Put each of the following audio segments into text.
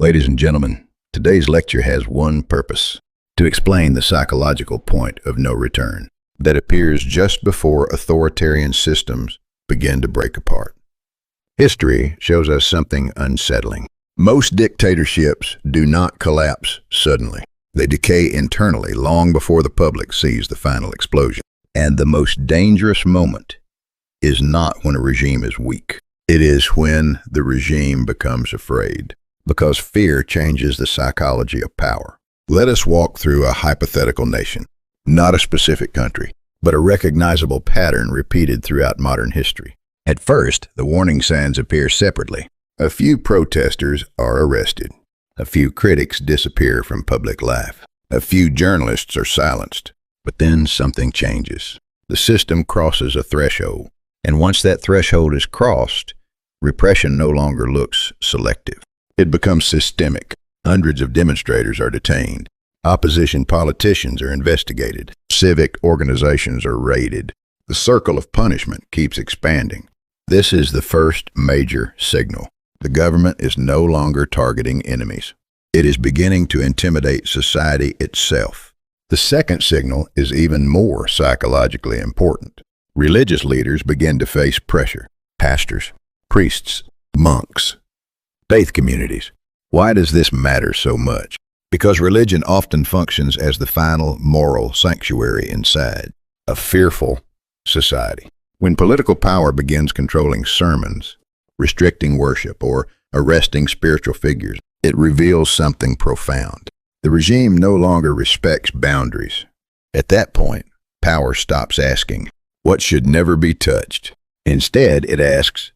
Ladies and gentlemen, today's lecture has one purpose: to explain the psychological point of no return that appears just before authoritarian systems begin to break apart. History shows us something unsettling. Most dictatorships do not collapse suddenly. They decay internally long before the public sees the final explosion. And the most dangerous moment is not when a regime is weak. It is when the regime becomes afraid, because fear changes the psychology of power. Let us walk through a hypothetical nation, not a specific country, but a recognizable pattern repeated throughout modern history. At first, the warning signs appear separately. A few protesters are arrested. A few critics disappear from public life. A few journalists are silenced. But then something changes. The system crosses a threshold. And once that threshold is crossed, repression no longer looks selective. It becomes systemic. Hundreds of demonstrators are detained. Opposition politicians are investigated. Civic organizations are raided. The circle of punishment keeps expanding. This is the first major signal. The government is no longer targeting enemies. It is beginning to intimidate society itself. The second signal is even more psychologically important. Religious leaders begin to face pressure. Pastors, priests, monks, faith communities. Why does this matter so much? Because religion often functions as the final moral sanctuary inside a fearful society. When political power begins controlling sermons, restricting worship, or arresting spiritual figures, it reveals something profound. The regime no longer respects boundaries. At that point, power stops asking, "What should never be touched?" Instead, it asks,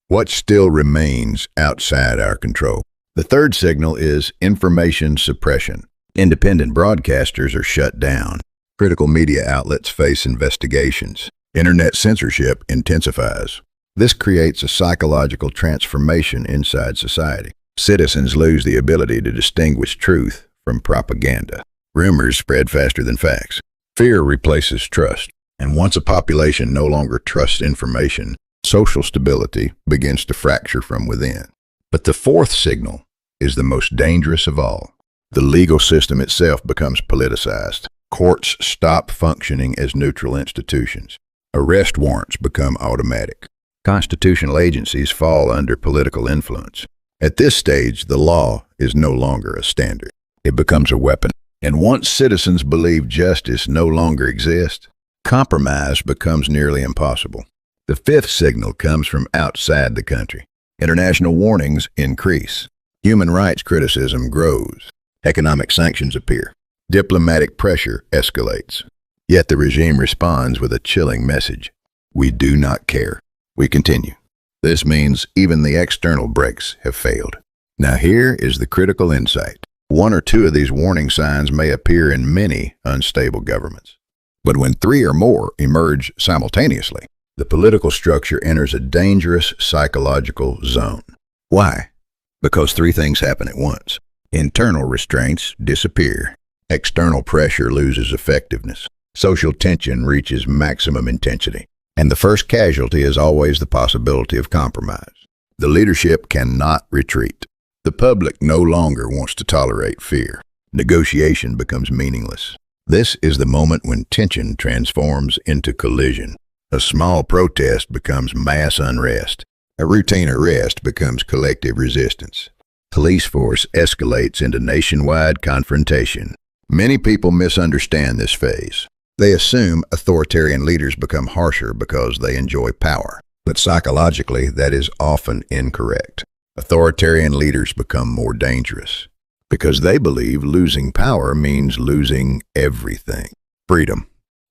"What still remains outside our control?" The third signal is information suppression. Independent broadcasters are shut down. Critical media outlets face investigations. Internet censorship intensifies. This creates a psychological transformation inside society. Citizens lose the ability to distinguish truth from propaganda. Rumors spread faster than facts. Fear replaces trust. And once a population no longer trusts information, social stability begins to fracture from within. But the fourth signal is the most dangerous of all. The legal system itself becomes politicized. Courts stop functioning as neutral institutions. Arrest warrants become automatic. Constitutional agencies fall under political influence. At this stage, the law is no longer a standard. It becomes a weapon. And once citizens believe justice no longer exists, compromise becomes nearly impossible. The fifth signal comes from outside the country. International warnings increase. Human rights criticism grows. Economic sanctions appear. Diplomatic pressure escalates. Yet the regime responds with a chilling message: "We do not care. We continue." This means even the external brakes have failed. Now here is the critical insight. One or two of these warning signs may appear in many unstable governments. But when three or more emerge simultaneously, the political structure enters a dangerous psychological zone. Why? Because three things happen at once. Internal restraints disappear. External pressure loses effectiveness. Social tension reaches maximum intensity. And the first casualty is always the possibility of compromise. The leadership cannot retreat. The public no longer wants to tolerate fear. Negotiation becomes meaningless. This is the moment when tension transforms into collision. A small protest becomes mass unrest. A routine arrest becomes collective resistance. Police force escalates into nationwide confrontation. Many people misunderstand this phase. They assume authoritarian leaders become harsher because they enjoy power. But psychologically, that is often incorrect. Authoritarian leaders become more dangerous because they believe losing power means losing everything: freedom,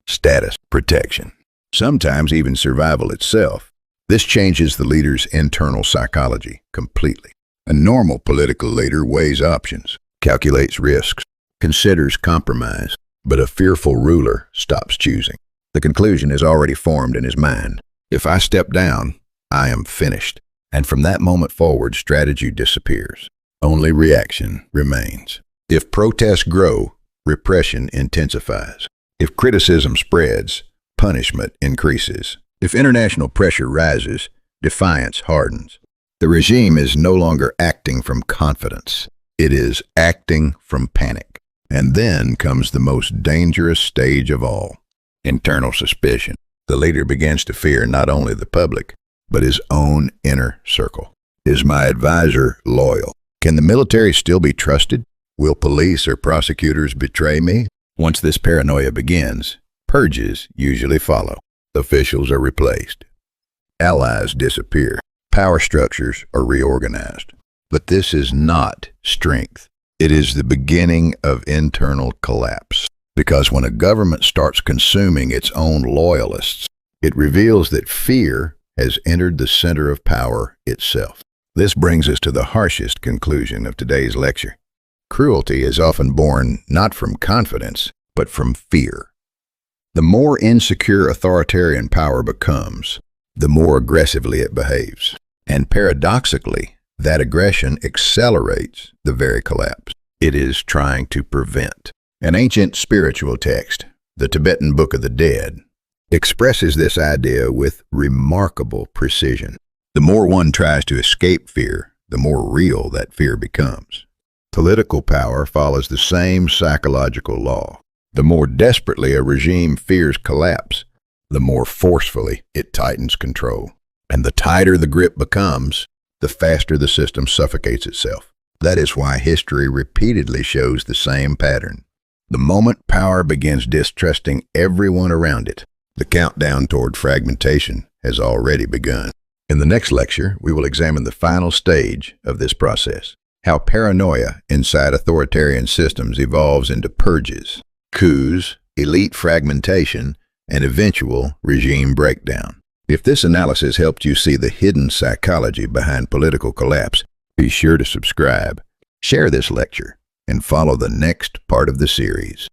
status, protection, sometimes even survival itself. This changes the leader's internal psychology completely. A normal political leader weighs options, calculates risks, considers compromise. But a fearful ruler stops choosing. The conclusion is already formed in his mind: if I step down, I am finished. And from that moment forward, strategy disappears. Only reaction remains. If protests grow, repression intensifies. If criticism spreads, punishment increases. If international pressure rises, defiance hardens. The regime is no longer acting from confidence. It is acting from panic. And then comes the most dangerous stage of all, internal suspicion. The leader begins to fear not only the public, but his own inner circle. Is my advisor loyal? Can the military still be trusted? Will police or prosecutors betray me? Once this paranoia begins, purges usually follow. Officials are replaced. Allies disappear. Power structures are reorganized. But this is not strength. It is the beginning of internal collapse. Because when a government starts consuming its own loyalists, it reveals that fear has entered the center of power itself. This brings us to the harshest conclusion of today's lecture. Cruelty is often born not from confidence, but from fear. The more insecure authoritarian power becomes, the more aggressively it behaves. And paradoxically, that aggression accelerates the very collapse it is trying to prevent. An ancient spiritual text, the Tibetan Book of the Dead, expresses this idea with remarkable precision. The more one tries to escape fear, the more real that fear becomes. Political power follows the same psychological law. The more desperately a regime fears collapse, the more forcefully it tightens control. And the tighter the grip becomes, the faster the system suffocates itself. That is why history repeatedly shows the same pattern. The moment power begins distrusting everyone around it, the countdown toward fragmentation has already begun. In the next lecture, we will examine the final stage of this process, how paranoia inside authoritarian systems evolves into purges, coups, elite fragmentation, and eventual regime breakdown. If this analysis helped you see the hidden psychology behind political collapse, be sure to subscribe, share this lecture, and follow the next part of the series.